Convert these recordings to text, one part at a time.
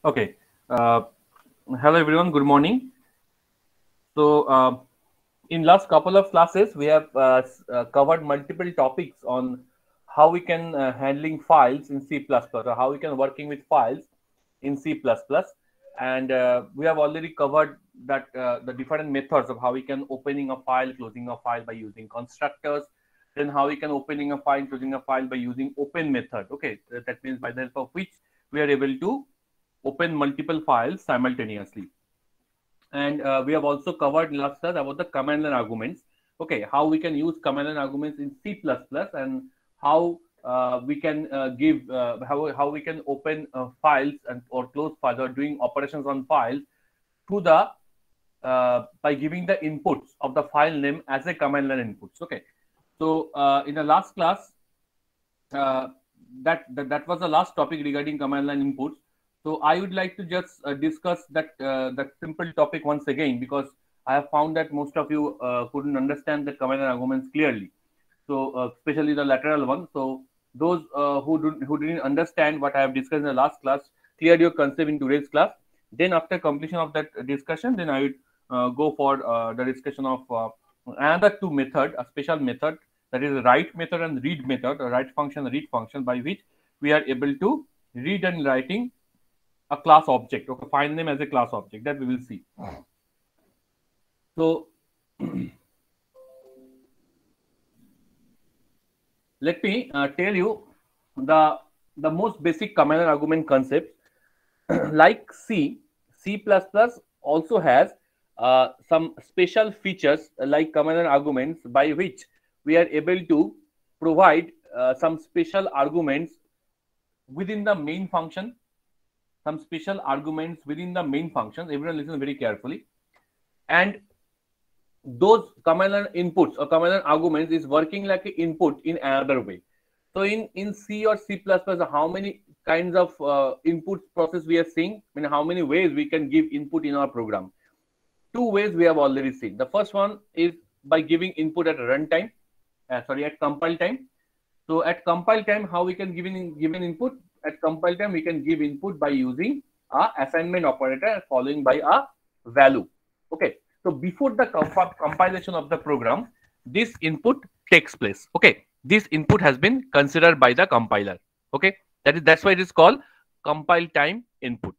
Okay. Uh, Hello everyone. Good morning. So, in last couple of classes, we have covered multiple topics on how we can handling files in C++ or how we can working with files in C++. And we have already covered that the different methods of how we can opening a file, closing a file by using constructors. Then how we can opening a file, closing a file by using open method. Okay, that means by the help of which we are able to open multiple files simultaneously. And we have also covered last class about the command line arguments. Okay, how we can use command line arguments in C++ and how we can give how we can open files and or close files or doing operations on files through the by giving the inputs of the file name as a command line inputs. Okay, so in the last class uh, that was the last topic regarding command line inputs. So I would like to just discuss that simple topic once again because I have found that most of you couldn't understand the command line arguments clearly. So especially the lateral one. So those who didn't understand what I have discussed in the last class, clear your concept in today's class. Then after completion of that discussion, then I would go for the discussion of another two method, a special method that is write method and read method, or write function, read function, by which we are able to read and writing a class object, okay, file name as a class object, that we will see. So let me tell you the most basic command line argument concept. Like C++ also has some special features like command line arguments by which we are able to provide some special arguments within the main function, some special arguments within the main function. Everyone listen very carefully. And those command line inputs or command line arguments is working like an input in another way. So in C or C++, how many kinds of input process we are seeing? I mean, how many ways we can give input in our program? Two ways we have already seen. The first one is by giving input at runtime, at compile time. So at compile time, how we can give input? At compile time, we can give input by using a assignment operator following by a value. Okay. So before the compilation of the program, this input takes place. Okay. This input has been considered by the compiler. Okay. That's why it is called compile time input.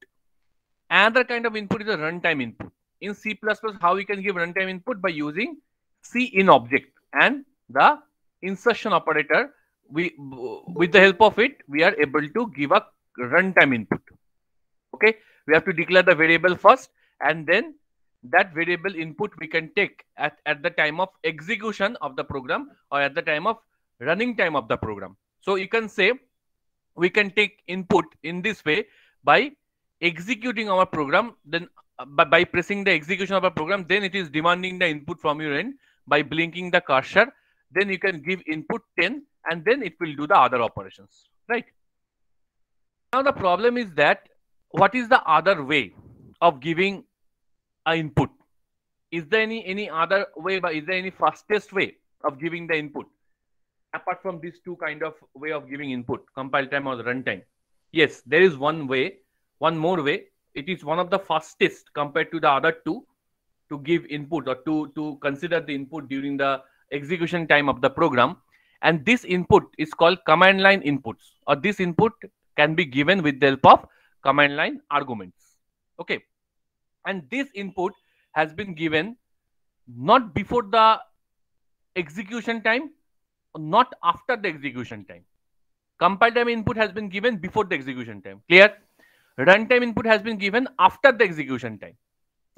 Another kind of input is a runtime input. In C++, how we can give runtime input? By using cin object and the insertion operator. With the help of it, we are able to give a runtime input. Okay, we have to declare the variable first, and then that variable input we can take at the time of execution of the program or at the time of running time of the program. So you can say we can take input in this way by executing our program, then by pressing the execution of a program, then it is demanding the input from your end by blinking the cursor. Then you can give input 10 and then it will do the other operations, right? Now the problem is that what is the other way of giving an input? Is there any other way, but is there any fastest way of giving the input apart from these two kind of way of giving input, compile time or the runtime? Yes, there is one way, one more way. It is one of the fastest compared to the other two to give input or to consider the input during the execution time of the program. And this input is called command line inputs, or this input can be given with the help of command line arguments. Okay. And this input has been given not before the execution time, not after the execution time. Compile time input has been given before the execution time. Clear? Runtime input has been given after the execution time.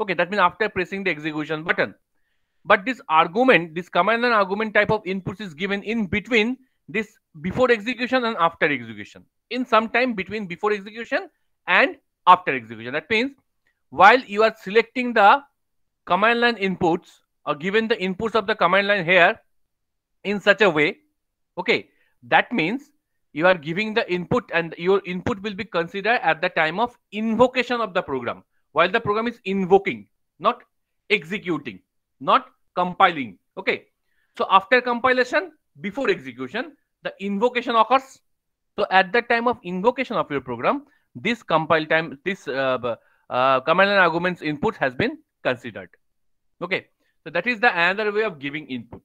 Okay, that means after pressing the execution button. But this argument, this command line argument type of inputs is given in between this before execution and after execution. In some time between before execution and after execution. That means while you are selecting the command line inputs or given the inputs of the command line here in such a way, okay, that means you are giving the input and your input will be considered at the time of invocation of the program, while the program is invoking, not executing, not compiling. Okay, so after compilation, before execution, the invocation occurs. So at the time of invocation of your program, this compile time, this command line arguments input has been considered. Okay, so that is the another way of giving input.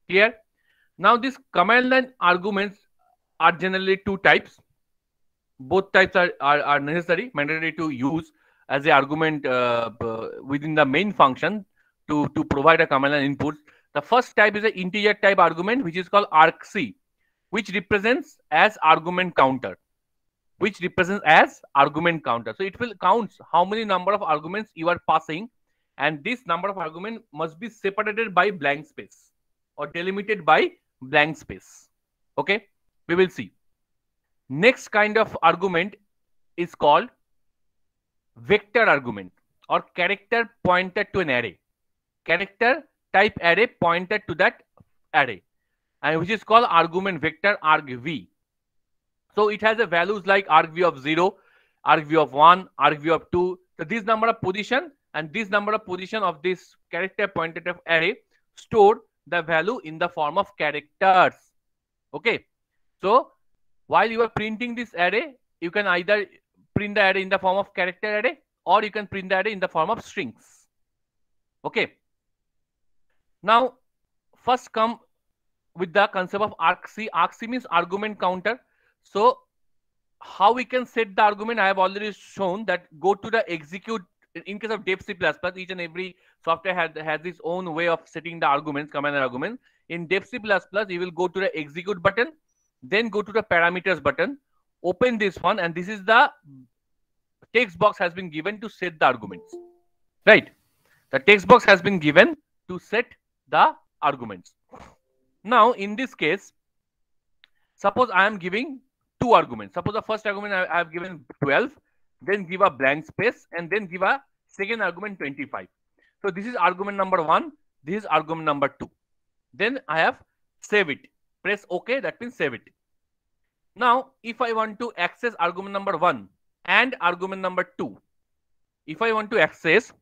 Clear? Now these command line arguments are generally two types. Both types are necessary, mandatory to use as a argument within the main function to provide a command line input. The first type is an integer type argument, which is called argc, which represents as argument counter. So it will count how many number of arguments you are passing, and this number of argument must be separated by blank space or delimited by blank space. Okay, we will see. Next kind of argument is called vector argument or character pointed to an array. Character type array pointed to that array, and which is called argument vector argv. So it has a values like argv of 0, argv of 1, argv of 2. So this number of position and this number of position of this character pointed of array store the value in the form of characters. Okay, so while you are printing this array, you can either print the array in the form of character array, or you can print the array in the form of strings. Okay, now first come with the concept of argc. Argc means argument counter. So how we can set the argument, I have already shown that. Go to the execute. In case of Dev C++, each and every software has its own way of setting the arguments, command and arguments. In Dev C++, you will go to the execute button, then go to the parameters button, open this one, and this is the text box has been given to set the arguments. Right? The text box has been given to set the arguments. Now, in this case, suppose I am giving two arguments. Suppose the first argument I have given 12, then give a blank space, and then give a second argument 25. So this is argument number 1, this is argument number 2. Then I have save it. Press OK, that means save it. Now, if I want to access argument number 1 and argument number 2, if I want to access,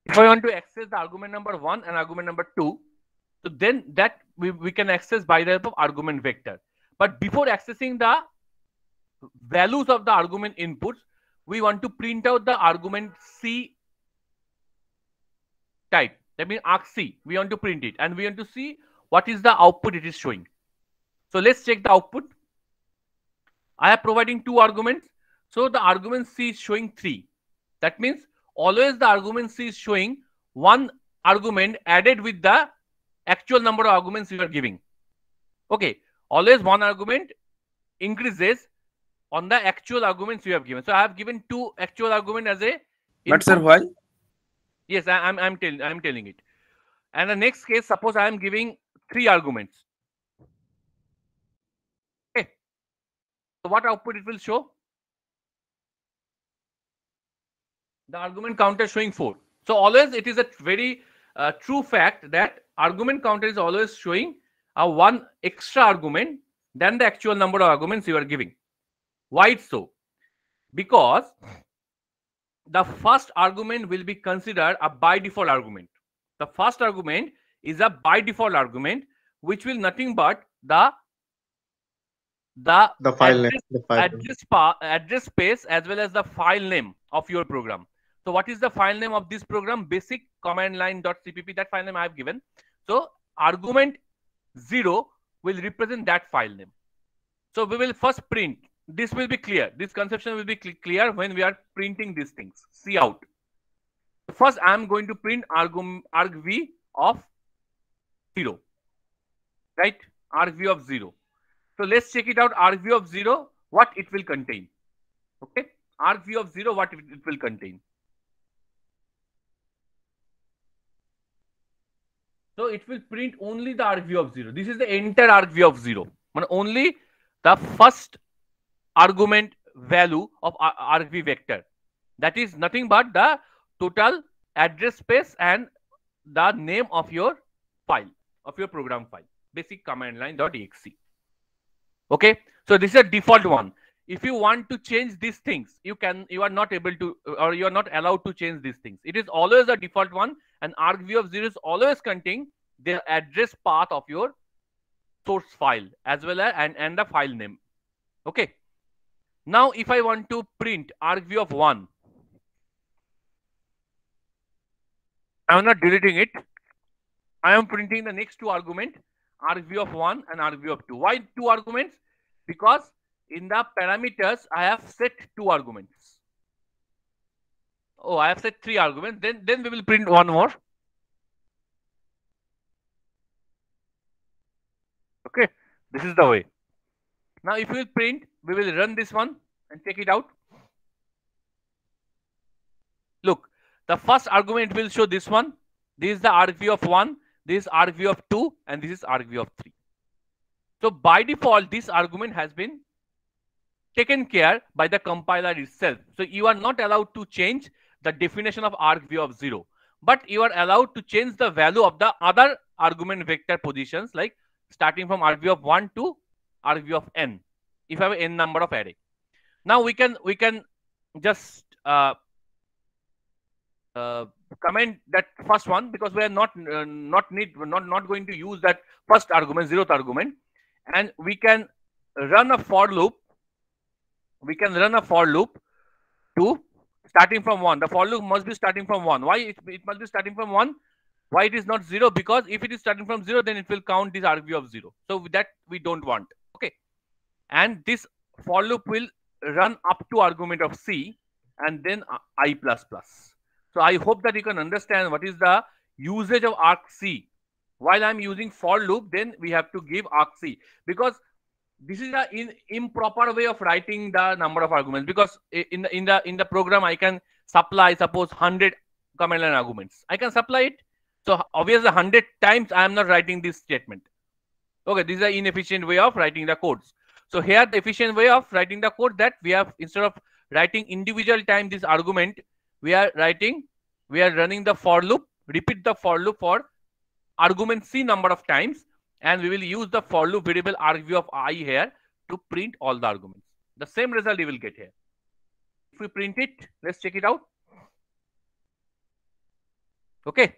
the argument number 1 and argument number 2, so then that we can access by the help of argument vector. But before accessing the values of the argument inputs, we want to print out the argument C type. That means argc. We want to print it, and we want to see what is the output it is showing. So let's check the output. I am providing two arguments. So the argument C is showing 3. That means always the argument C is showing one argument added with the actual number of arguments you are giving. Okay, always one argument increases on the actual arguments you have given. So I have given two actual argument as a input. But sir, why? Yes, I'm telling it. And the next case, suppose I am giving 3 arguments. Okay, so what output it will show? The argument counter showing 4. So always it is a very true fact that argument counter is always showing a one extra argument than the actual number of arguments you are giving. Why it's so? Because the first argument will be considered a by default argument. The first argument is a by default argument, which will nothing but the file address space as well as the file name of your program. So what is the file name of this program? Basic command line.cpp. That file name I have given. So argument 0 will represent that file name. So we will first print. This will be clear. This conception will be clear when we are printing these things. See out. First, I am going to print argv of 0. Right? Argv of 0. So let's check it out. Argv of 0, what it will contain. Okay? Argv of 0, what it will contain. So it will print only the argv of 0. This is the entire argv of 0. But only the first argument value of argv vector. That is nothing but the total address space and the name of your file, of your program file, basic command line.exe. Okay, so this is a default one. If you want to change these things, you are not able to, or you are not allowed to change these things. It is always a default one, and argv of 0 is always containing the address path of your source file as well as and the file name. Okay. Now if I want to print argv of 1, I am not deleting it. I am printing the next two arguments, argv of 1 and argv of 2. Why two arguments? Because in the parameters I have set two arguments. Oh, I have set three arguments. Then we will print one more. Okay, this is the way. Now if we will print, we will run this one and check it out. Look, the first argument will show this one. This is the argv of 1, this is argv of 2, and this is argv of 3. So by default, this argument has been taken care by the compiler itself. So you are not allowed to change the definition of argv of 0, but you are allowed to change the value of the other argument vector positions, like starting from argv of 1 to argv of n, if I have n number of array. Now we can just comment that first one, because we are not going to use that first argument, 0th argument, and we can run a for loop. We can run a for loop to starting from 1. The for loop must be starting from 1. Why it must be starting from 1? Why it is not 0? Because if it is starting from 0, then it will count this argv of 0. So that we don't want. Okay, and this for loop will run up to argument of c and then I++. So I hope that you can understand what is the usage of argc. While I'm using for loop, then we have to give argc, because this is an improper way of writing the number of arguments. Because in the program, I can supply, suppose 100 command line arguments. I can supply it. So obviously 100 times I am not writing this statement. Okay, this is an inefficient way of writing the codes. So here the efficient way of writing the code, that we have, instead of writing individual time this argument, we are running the for loop, repeat the for loop for argument c number of times, and we will use the for loop variable argv of I here to print all the arguments. The same result you will get here. If we print it, let's check it out. Okay,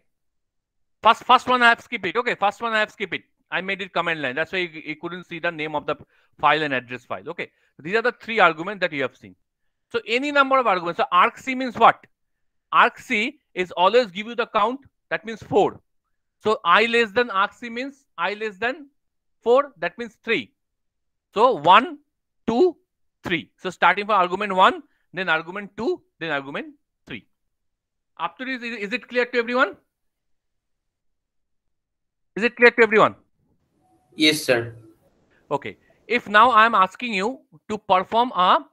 first one I have skipped it. Okay, first one I have skipped it. I made it command line. That's why you couldn't see the name of the file and address file. Okay, these are the three arguments that you have seen. So any number of arguments. So argc means what? Argc is always give you the count. That means 4. So I less than argc means I less than 4. That means 3. So 1, 2, 3. So starting from argument 1, then argument 2, then argument 3. Up to this, is it clear to everyone? Is it clear to everyone? Yes, sir. Okay. If now I am asking you to perform a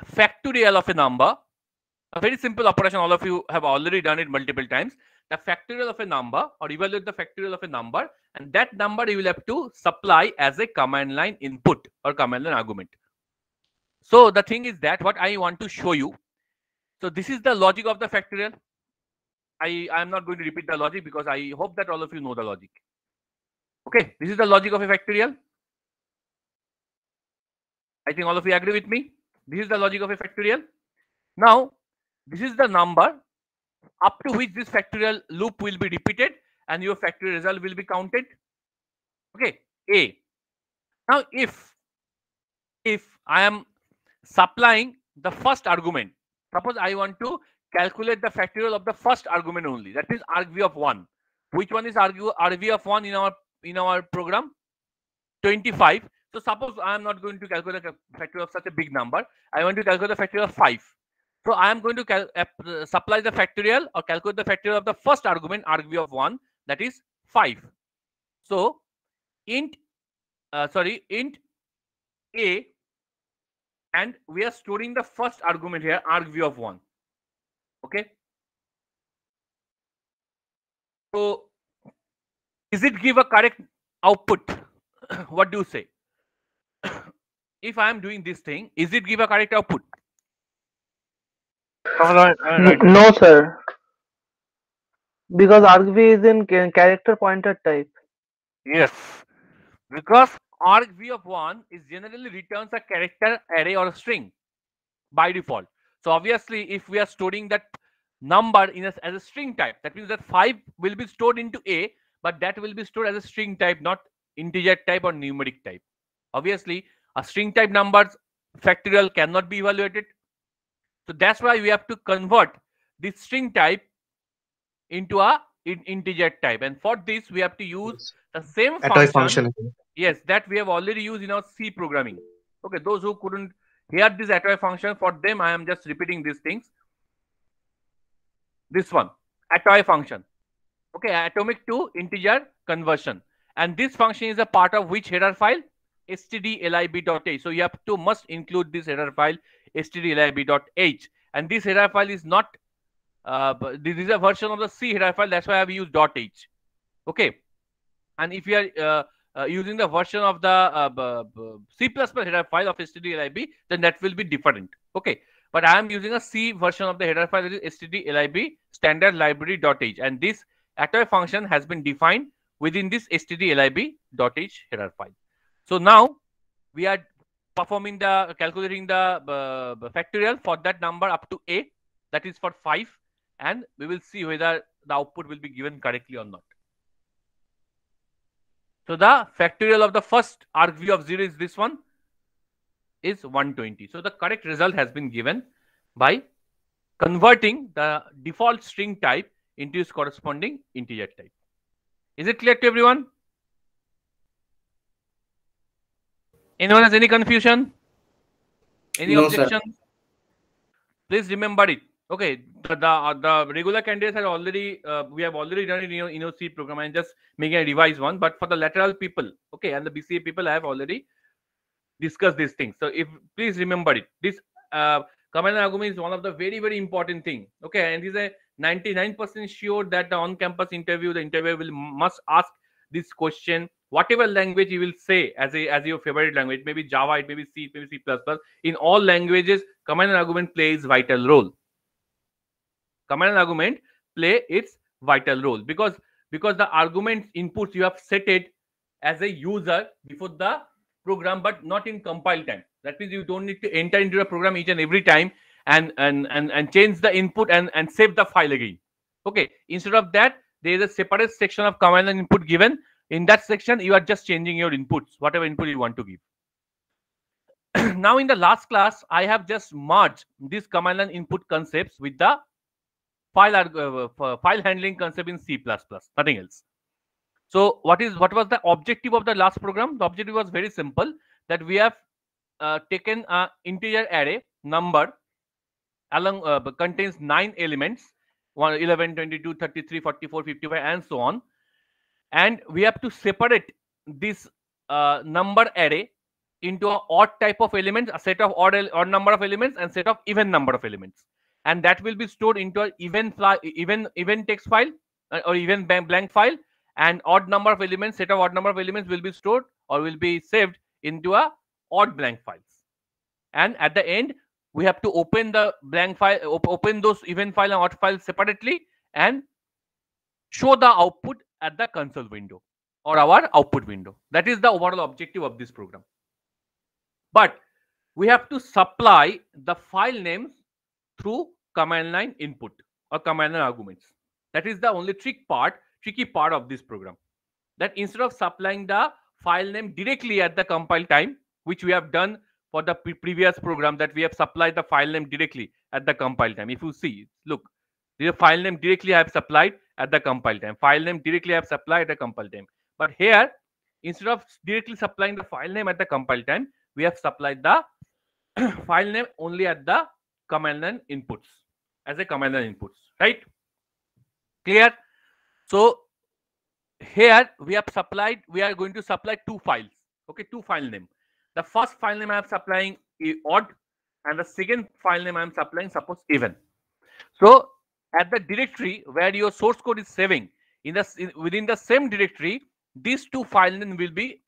factorial of a number, a very simple operation, all of you have already done it multiple times. The factorial of a number, or evaluate the factorial of a number, and that number you will have to supply as a command line input or command line argument. So the thing is that what I want to show you. So this is the logic of the factorial. I am not going to repeat the logic because I hope that all of you know the logic. Okay, this is the logic of a factorial. I think all of you agree with me. This is the logic of a factorial. Now, this is the number up to which this factorial loop will be repeated and your factorial result will be counted. Okay, A. Now, if I am supplying the first argument, suppose I want to calculate the factorial of the first argument only, that is argv of 1. Which one is argv of 1 in our program? 25. So suppose I am not going to calculate the factorial of such a big number. I want to calculate the factorial of 5. So I am going to supply the factorial or calculate the factorial of the first argument, argv of 1, that is 5. So int A, and we are storing the first argument here, argv of 1. Okay. So is it give a correct output? What do you say? If I am doing this thing, is it give a correct output? No, sir. Because argv is in character pointer type. Yes, because argv of 1 is generally returns a character array or a string by default. So obviously, if we are storing that number as a string type, that means that 5 will be stored into A, but that will be stored as a string type, not integer type or numeric type. Obviously, a string type numbers factorial cannot be evaluated. So that's why we have to convert this string type into a integer type, and for this we have to use the same function. Yes, that we have already used in our C programming. Okay, those who couldn't hear this attoi function, for them I am just repeating these things. This one, attoi function. Okay, atomic to integer conversion, and this function is a part of which header file? stdlib.h. So you have to must include this header file stdlib.h, and this header file is not this is a version of the C header file, that's why I have used .h. Okay, and if you are using the version of the C++ header file of stdlib, then that will be different. Okay, but I am using a C version of the header file, that is stdlib standard library.h, and this attoi function has been defined within this stdlib.h header file. So now we are performing the calculating the factorial for that number up to a, that is for 5, and we will see whether the output will be given correctly or not. So the factorial of the first argv of 0 is this one, is 120. So the correct result has been given by converting the default string type into its corresponding integer type. Is it clear to everyone? Anyone has any confusion? Any objection? Please remember it. Okay, the regular candidates have already we have already done it in C program, and just making a revised one. But for the lateral people, okay, and the BCA people, I have already discussed these things. So if please remember it, this command argument is one of the very important thing. Okay, and it is a 99% sure that the on-campus interview, the interviewer must ask this question. Whatever language you will say as your favorite language, maybe Java, it may be C, maybe C++. In all languages, command and argument plays vital role. Command and argument play its vital role because the argument inputs you have set it as a user before the program, but not in compile time. That means you don't need to enter into the program each and every time and change the input and save the file again. Okay, instead of that, there is a separate section of command and input given. In that section, you are just changing your inputs, whatever input you want to give. Now, in the last class, I have just merged these command and input concepts with the file handling concept in C++, nothing else. So what was the objective of the last program? The objective was very simple, that we have taken an integer array number along contains 9 elements, 1, 11, 22, 33, 44, 55, and so on. And we have to separate this number array into an odd type of elements, a set of odd number of elements and set of even number of elements, and that will be stored into an even text file or even blank file, and odd number of elements, set of odd number of elements will be stored or will be saved into a odd blank files. And at the end, we have to open the blank file, open those even file and odd files separately, and show the output at the console window or our output window. That is the overall objective of this program. But we have to supply the file names through command line input or command line arguments. That is the only tricky part of this program. That instead of supplying the file name directly at the compile time, which we have done for the previous program, that we have supplied the file name directly at the compile time. If you see, look, the file name directly I have supplied at the compile time. File name directly I have supplied at the compile time. But here, instead of directly supplying the file name at the compile time, we have supplied the file name only at the command line inputs, as a command line inputs, right? Clear? So here we are going to supply two files. Okay, two file name. The first file name I am supplying is odd, and the second file name I am supplying, suppose, even. So at the directory where your source code is saving, within the same directory, these two file name will be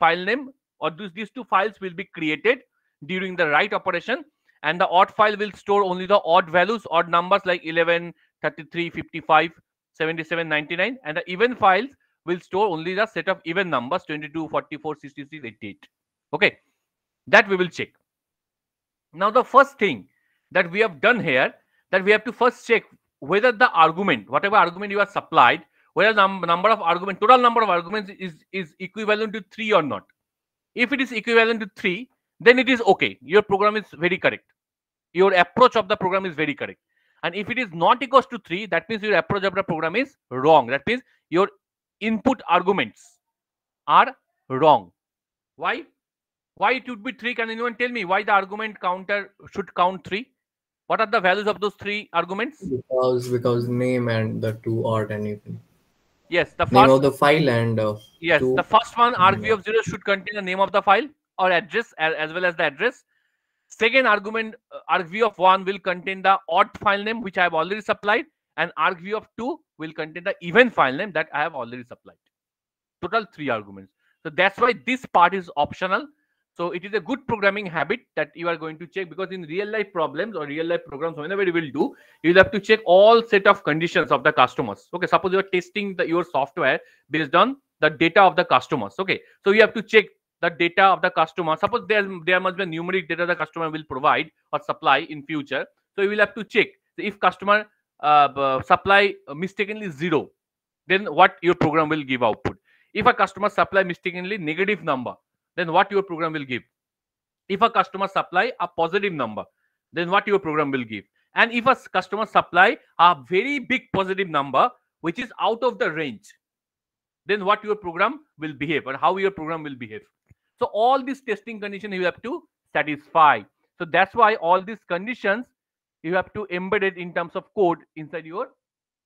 these two files will be created during the write operation, and the odd file will store only the odd values, odd numbers like 11, 33, 55, 77, 99, and the even files will store only the set of even numbers 22, 44, 66, 88. Okay, that we will check. Now the first thing that we have done here, that we have to first check whether the argument, whatever argument you are supplied, whether number of argument, total number of arguments is equivalent to 3 or not. If it is equivalent to 3, then it is okay. Your program is very correct. Your approach of the program is very correct. And if it is not equals to 3, that means your approach of the program is wrong. That means your input arguments are wrong. Why? Why it would be 3? Can anyone tell me why the argument counter should count 3? What are the values of those 3 arguments? Because name and the two odd and even. Yes, the Name first of the file and yes, two. the first one, argv of 0, should contain the name of the file or address as well as the address. Second argument, argv of 1 will contain the odd file name which I have already supplied, and argv of 2 will contain the even file name that I have already supplied. Total 3 arguments. So that's why this part is optional. So it is a good programming habit that you are going to check, because in real life problems or real life programs, whenever you will do, you will have to check all set of conditions of the customers. Okay, suppose you are testing your software based on the data of the customers. Okay, so you have to check the data of the customer. Suppose there must be a numeric data the customer will provide or supply in future. So you will have to check if customer supply mistakenly 0, then what your program will give output. If a customer supply mistakenly negative number, then what your program will give. If a customer supply a positive number, then what your program will give. And if a customer supply a very big positive number which is out of the range, then what your program will behave, or how your program will behave. So all these testing conditions you have to satisfy. So that's why all these conditions you have to embed it in terms of code inside your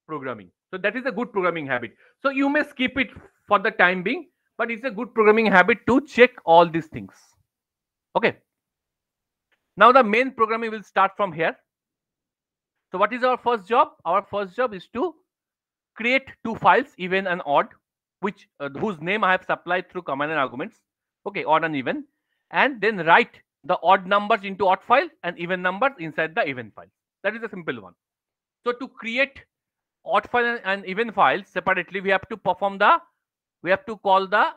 programming. So that is a good programming habit. So you may skip it for the time being, but it's a good programming habit to check all these things. Okay. Now the main programming will start from here. So what is our first job? Our first job is to create 2 files, even and odd, which whose name I have supplied through command and arguments. Okay, odd and even, and then write the odd numbers into odd file and even numbers inside the even file. That is a simple one. So to create odd file and even files separately, we have to perform the, we have to call the,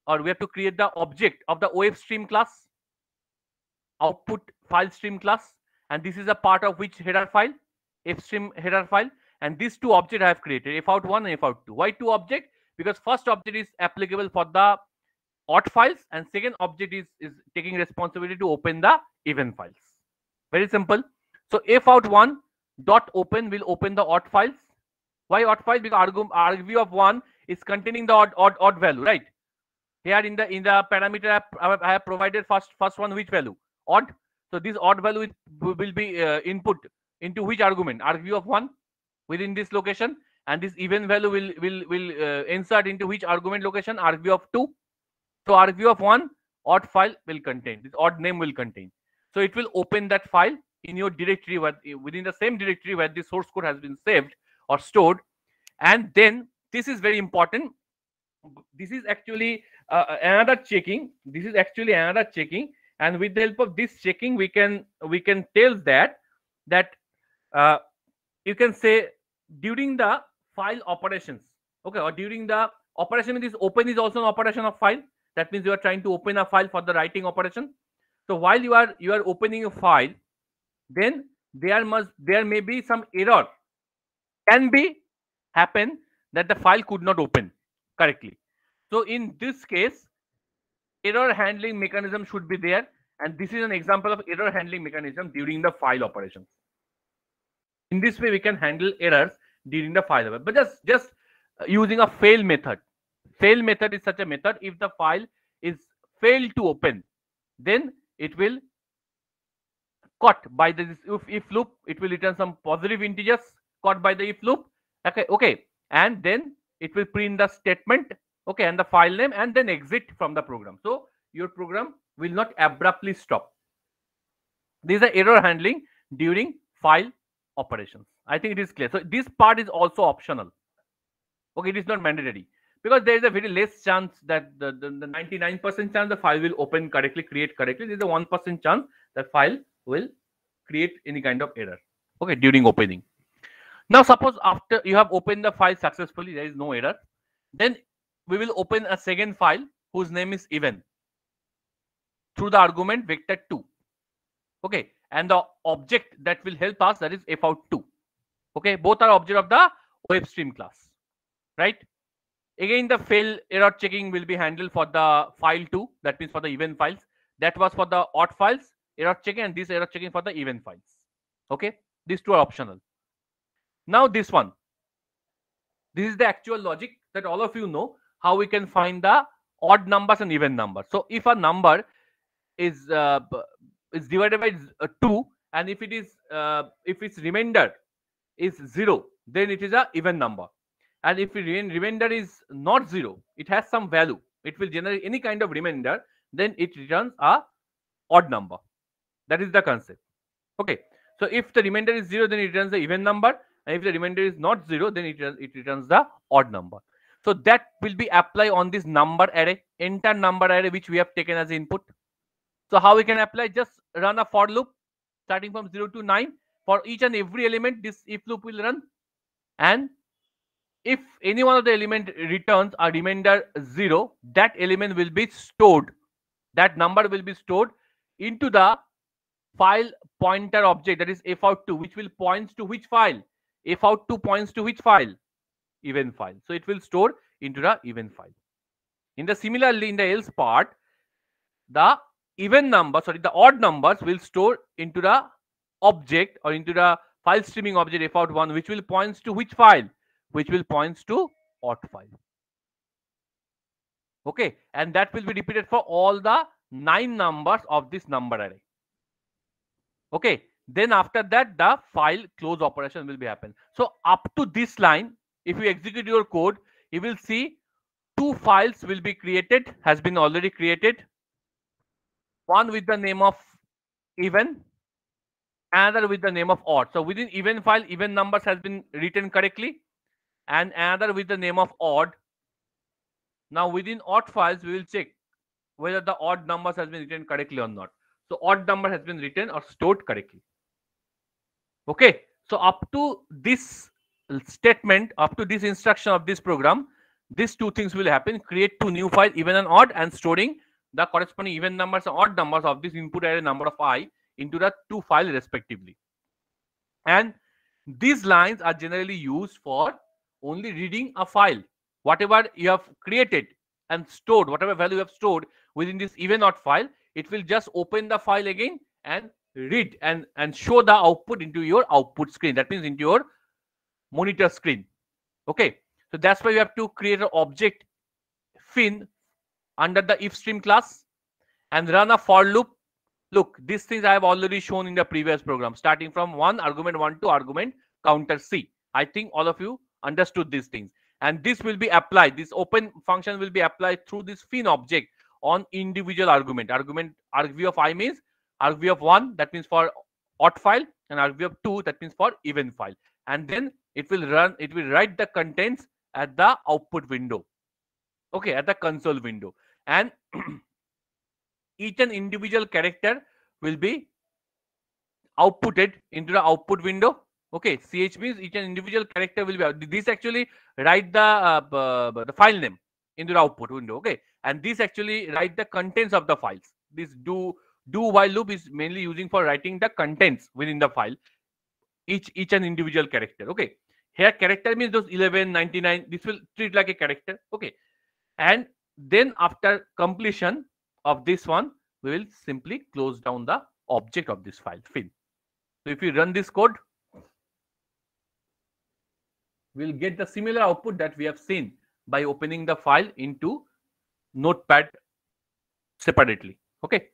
or we have to create the object of the OFStream class, output file stream class, and this is a part of which header file, fstream header file, and these 2 objects I have created, fout1 and fout2. Why 2 objects? Because first object is applicable for the odd files, and second object is taking responsibility to open the even files. Very simple. So fout1 dot open will open the odd files. Why odd files? Because argv of 1 is containing the odd value, right? Here in the parameter I have provided first one, which value? Odd. So this odd value will be input into which argument? Argv of 1 within this location, and this even value will insert into which argument location? Argv of 2. So argv of 1 odd file will contain, this odd name will contain. So it will open that file in your directory, within the same directory where the source code has been saved or stored. And then this is very important. This is actually another checking. This is actually another checking, and with the help of this checking, we can tell that you can say during the file operations, okay, or during the operation, this open is also an operation of file. That means you are trying to open a file for the writing operation. So while you are opening a file, then there may be some error can be happen that the file could not open correctly. So in this case, error handling mechanism should be there, and this is an example of error handling mechanism during the file operations. In this way, we can handle errors during the file, but just using a fail method. Fail method is such a method. If the file is failed to open, then it will caught by this if loop. It will return some positive integers caught by the if loop. Okay, and then it will print the statement, okay, and the file name, and then exit from the program. So your program will not abruptly stop. These are error handling during file operations. I think it is clear. So this part is also optional. Okay, it is not mandatory, because there is a very less chance that the 99% chance the file will open correctly, create correctly. There is a 1% chance that file will create any kind of error, okay, during opening. Now suppose after you have opened the file successfully, there is no error, then we will open a second file whose name is even through the argument vector 2, okay, and the object that will help us, that is fout2. Okay, both are object of the OFStream class. right? Again, the fail error checking will be handled for the file 2, that means for the even files. That was for the odd files, error checking, and this error checking for the even files. Okay, these two are optional. Now this one, this is the actual logic that all of you know how we can find the odd numbers and even numbers. So if a number is divided by 2, and if its remainder is 0, then it is a even number. And if remainder is not 0, it has some value, it will generate any kind of remainder, then it returns a odd number. That is the concept. Okay, so if the remainder is 0, then it returns the even number, and if the remainder is not 0, then it returns the odd number. So that will be applied on this number array, entire number array, which we have taken as input. So how we can apply? Just run a for loop starting from 0 to 9. For each and every element, this if loop will run, and if any one of the element returns a remainder 0, that element will be stored, that number will be stored into the file pointer object, that is fout2, which will points to which file? fout2 points to which file? Even file. So it will store into the even file. In the similarly, in the else part, the the odd numbers will store into the object or into the file streaming object fout1, which will points to which file? Which will points to odd file. Okay, and that will be repeated for all the 9 numbers of this number array. Okay, then after that the file close operation will be happen. So up to this line, if you execute your code, you will see 2 files will be created, has been already created. One with the name of even, another with the name of odd. So within even file, even numbers has been written correctly, and another with the name of odd. Now within odd files, we will check whether the odd numbers has been written correctly or not. So odd number has been written or stored correctly. Okay, so up to this statement, up to this instruction of this program, these two things will happen: create 2 new files, even and odd, and storing the corresponding even numbers and odd numbers of this input array number of I into the 2 files respectively. And these lines are generally used for only reading a file. Whatever you have created and stored, whatever value you have stored within this even odd file, it will just open the file again and read and show the output into your output screen. That means into your monitor screen. Okay, so that's why you have to create an object fin under the ifstream class and run a for loop. Look, these things I have already shown in the previous program, starting from argument 1 to argument counter C. I think all of you understood these things, and this will be applied, this open function will be applied through this fin object on individual argument. Argv of I means argv of 1, that means for odd file, and argv of 2, that means for even file. And then it will write the contents at the output window. Okay, at the console window. And each and individual character will be outputted into the output window. Okay, ch means each and individual character will be this actually write the file name into the output window. Okay, and this actually write the contents of the files. This do while loop is mainly using for writing the contents within the file, each and individual character. Okay, here character means those 11, 99, this will treat like a character. Okay, and then after completion of this one, we will simply close down the object of this file fin. So if we run this code, we'll get the similar output that we have seen by opening the file into Notepad separately. Okay,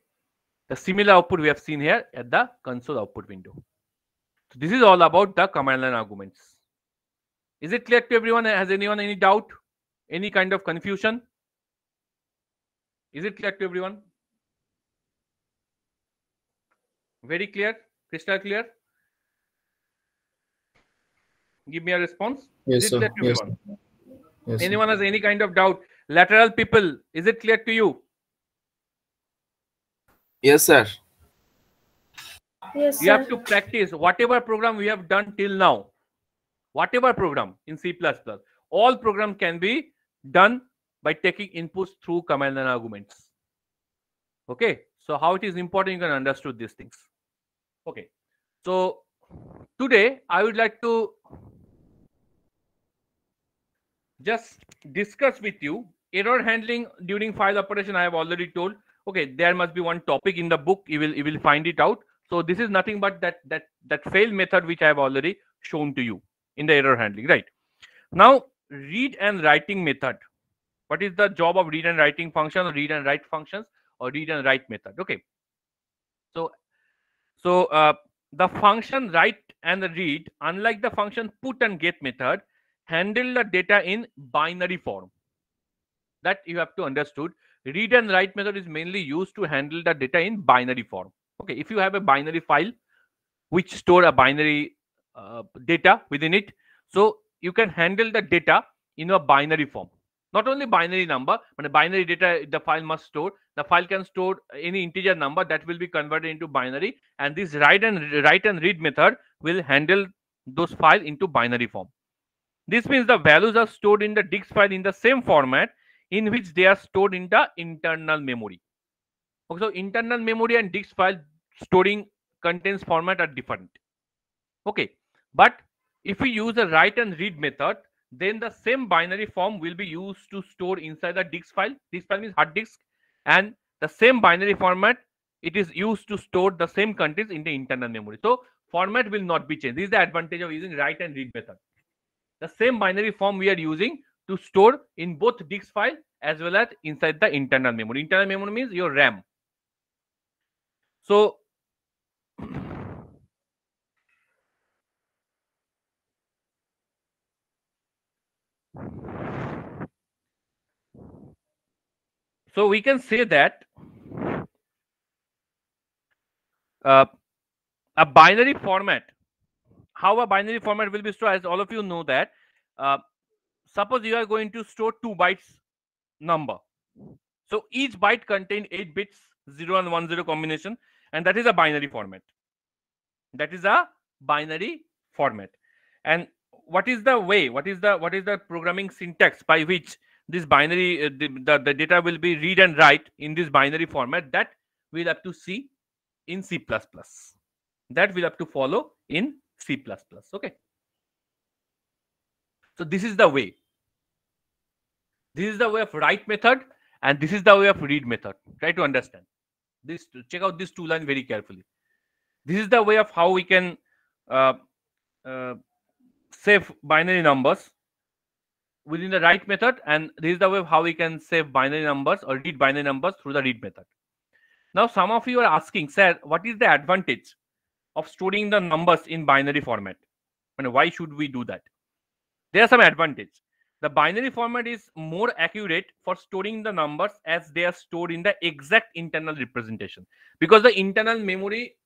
the similar output we have seen here at the console output window. So this is all about the command line arguments. Is it clear to everyone? Has anyone any doubt, any kind of confusion? Is it clear to everyone? Very clear, crystal clear? Give me a response. Yes, is it sir. clear to Yes, everyone? sir. Yes, sir. Anyone has any kind of doubt? Lateral people, is it clear to you? Yes, sir. Yes, You sir. have to practice whatever program we have done till now. Whatever program in C++, all program can be done by taking inputs through command line arguments. Okay, so how it is important, you can understood these things. Okay, so today I would like to just discuss with you error handling during file operation. I have already told. Okay, there must be one topic in the book. You will find it out. So this is nothing but that fail method which I have already shown to you in the error handling, right? Now, read and writing method. What is the job of read and writing function, or read and write functions, or read and write method? Okay. So the function write and read, unlike the function put and get method, handle the data in binary form. That you have to understood. Read and write method is mainly used to handle the data in binary form. Okay, if you have a binary file which store a binary data within it, so you can handle the data in a binary form. Not only binary number, but a binary data the file must store. The file can store any integer number that will be converted into binary, and this write and read method will handle those files into binary form. This means the values are stored in the disk file in the same format in which they are stored in the internal memory. Okay, so internal memory and disk file storing contents format are different. Okay, but if we use a write and read method, then the same binary form will be used to store inside the disk file. Disk file means hard disk, and the same binary format it is used to store the same contents in the internal memory. So format will not be changed. This is the advantage of using write and read method. The same binary form we are using to store in both disk file as well as inside the internal memory. Internal memory means your RAM. So we can say that a binary format, how a binary format will be stored, as all of you know that suppose you are going to store 2 bytes number, so each byte contain 8 bits, 0 and 1 0 combination, and that is a binary format. That is a binary format. And what is the way, what is the programming syntax by which this binary the data will be read and write in this binary format? That we'll have to see in C++. That we'll have to follow in C++. Okay, so this is the way. This is the way of write method, and this is the way of read method. Try to understand this. Check out this two lines very carefully. This is the way of how we can save binary numbers within the write method, and this is the way of how we can save binary numbers or read binary numbers through the read method. Now, some of you are asking, sir, what is the advantage of storing the numbers in binary format? And why should we do that? There are some advantages. The binary format is more accurate for storing the numbers as they are stored in the exact internal representation, because the internal memory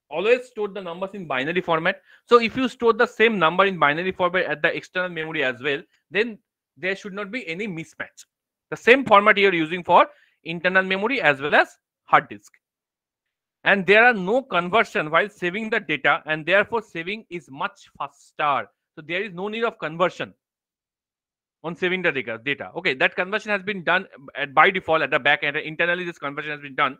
always stored the numbers in binary format. So if you store the same number in binary format at the external memory as well, then there should not be any mismatch. The same format you are using for internal memory as well as hard disk. And there are no conversion while saving the data, and therefore saving is much faster. So there is no need of conversion on saving the data. Okay, that conversion has been done by default at the back end. Internally, this conversion has been done.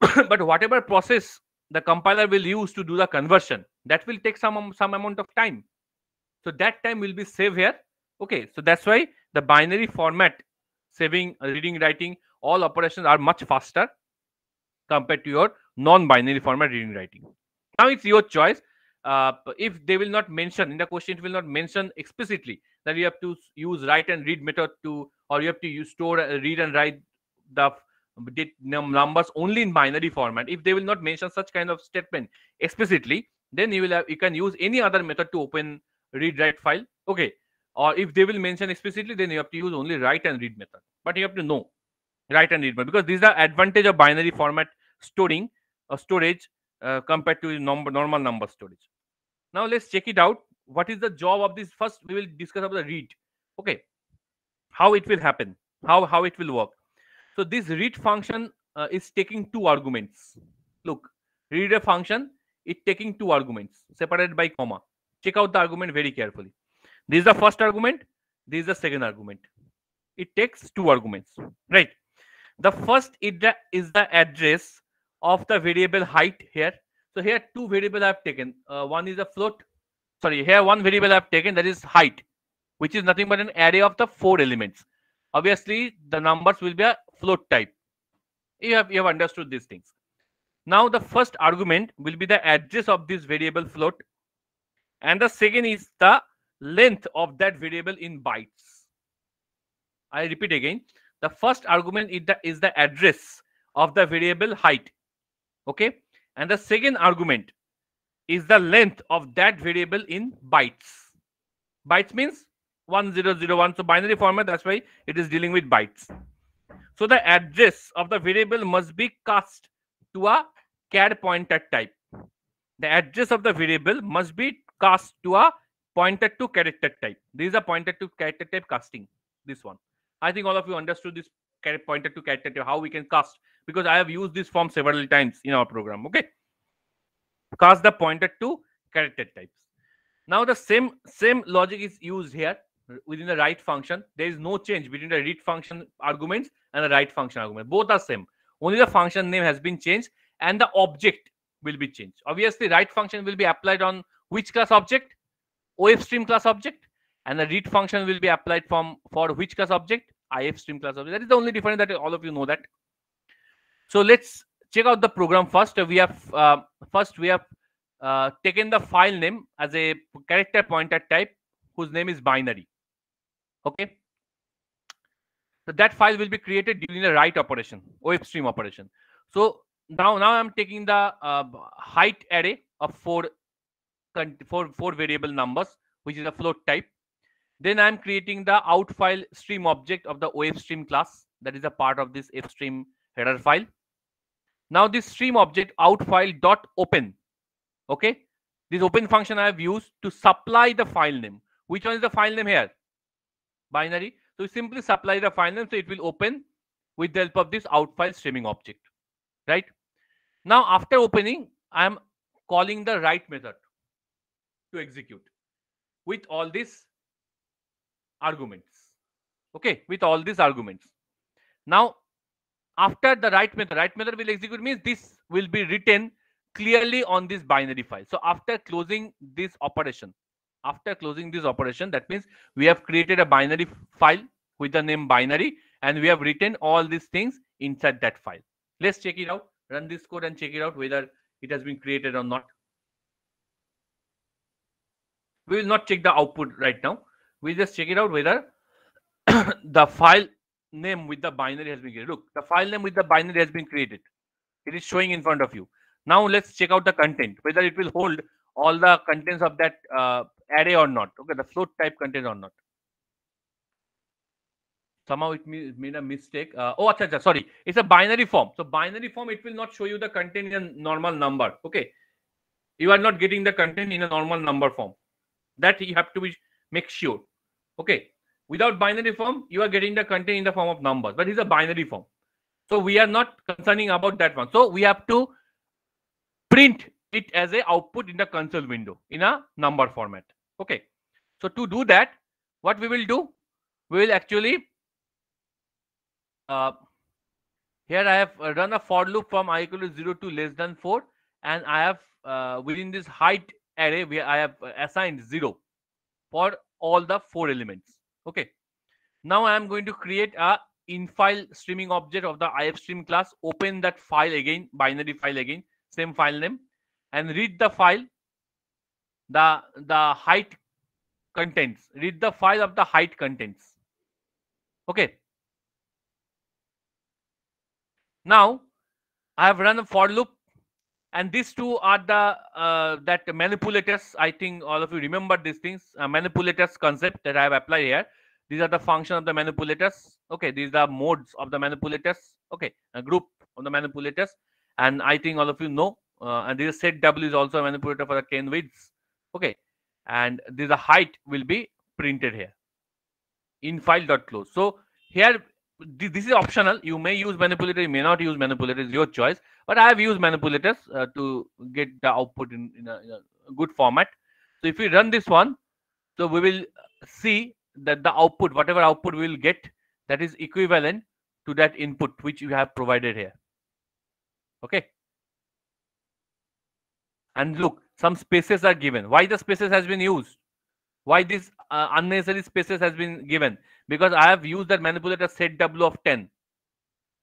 But whatever process the compiler will use to do the conversion, that will take some amount of time. So that time will be saved here. Okay, so that's why the binary format saving, reading, writing, all operations are much faster compared to your non-binary format reading, writing. Now it's your choice. If they will not mention in the question, it will not mention explicitly that you have to use write and read method to, or you have to use store, read and write the numbers only in binary format. If they will not mention such kind of statement explicitly, then you can use any other method to open read write file. Okay, or if they will mention explicitly, then you have to use only write and read method. But you have to know write and read method, because these are advantage of binary format storing or storage compared to normal number storage. Now let's check it out. What is the job of this? First we will discuss about the read. Okay, how it will happen, how it will work. So this read function is taking 2 arguments. Look, read a function, it taking 2 arguments separated by comma. Check out the argument very carefully. This is the first argument, this is the second argument. It takes 2 arguments, right? The first is the address of the variable height here. So here 2 variables I have taken. One is a float. Sorry, here 1 variable I have taken, that is height. which is nothing but an array of the 4 elements. Obviously, the numbers will be a float type. You have understood these things. Now, the first argument will be the address of this variable float, and the second is the length of that variable in bytes. I repeat again, the first argument is the address of the variable height, okay, and the second argument is the length of that variable in bytes. Bytes means 1001, so binary format, that's why it is dealing with bytes. So the address of the variable must be cast to a char pointer type. The address of the variable must be cast to a pointer to character type. This is a pointer to character type casting, this one. I think all of you understood this pointer to character type, how we can cast, because I have used this form several times in our program. Okay, cast the pointer to character types. Now the same logic is used here within the write function. There is no change between the read function arguments and the write function argument. Both are same. Only the function name has been changed and the object will be changed. Obviously, write function will be applied on which class object? OFStream class object. And the read function will be applied for which class object? IFStream class object. That is the only difference, that all of you know that. So let's check out the program first. We have taken the file name as a character pointer type whose name is binary. Okay. So that file will be created during the write operation, OFStream operation. So now I'm taking the height array of four variable numbers, which is a float type. Then I'm creating the out file stream object of the OFStream class, that is a part of this fstream header file. Now this stream object out file dot open. Okay, this open function I have used to supply the file name. Which one is the file name here? Binary. So you simply supply the file name, so it will open with the help of this out file streaming object, right? Now after opening, I am calling the write method to execute with all these arguments. Okay, with all these arguments. Now after the write method will execute means this will be written clearly on this binary file. So after closing this operation, that means we have created a binary file with the name binary, and we have written all these things inside that file. Let's check it out. Run this code and check it out whether it has been created or not. We will not check the output right now. We'll just check it out whether the file name with the binary has been created. Look, the file name with the binary has been created. It is showing in front of you. Now let's check out the content, whether it will hold all the contents of that array or not. Okay, the float type content or not. Somehow it made a mistake. Sorry, it's a binary form. So binary form, it will not show you the content in a normal number. Okay, you are not getting the content in a normal number form. That you have to make sure. Okay, without binary form, you are getting the content in the form of numbers, but it's a binary form. So we are not concerning about that one. So we have to print it as a output in the console window in a number format. Okay, so to do that, what we will do, we will actually here I have run a for loop from I equal to 0 to less than 4, and I have within this height array where I have assigned 0 for all the 4 elements. Okay, now I am going to create a in-file streaming object of the IFStream class. Open that file again, binary file again, same file name, and read the file, the height contents. Read the file of the height contents. Okay. Now I have run a for loop, and these two are the that manipulators. I think all of you remember these things. Manipulators concept that I have applied here. These are the function of the manipulators. Okay, these are modes of the manipulators. Okay, a group of the manipulators, and I think all of you know. And this set W is also a manipulator for the 10 widths. Okay, and this the height will be printed here in file.close. So here this is optional. You may use manipulator, you may not use manipulator, is your choice. But I have used manipulators to get the output in a good format. So if we run this one, so we will see that the output, whatever output we will get, that is equivalent to that input which you have provided here. Okay. And look, some spaces are given. Why the spaces has been used? Why this unnecessary spaces has been given? Because I have used that manipulator set W of 10.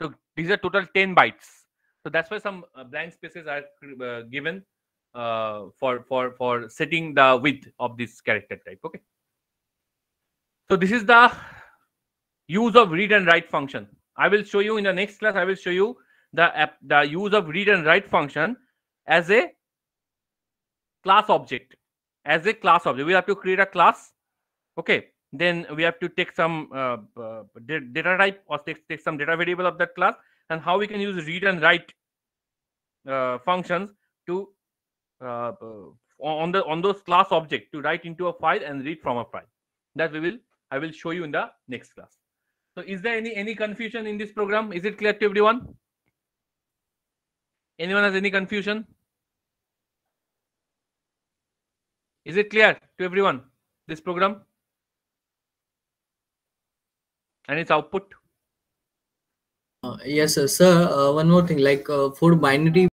So these are total 10 bytes. So that's why some blank spaces are given for setting the width of this character type. Okay. So this is the use of read and write function. I will show you in the next class. I will show you the use of read and write function as a class object. As a class object, we have to create a class. Okay. Then we have to take some data type or take some data variable of that class, and how we can use read and write functions to on those class object to write into a file and read from a file. That I will show you in the next class. So is there any confusion in this program? Is it clear to everyone? Anyone has any confusion? Is it clear to everyone, this program and its output? Yes, sir. Sir, one more thing, like for binary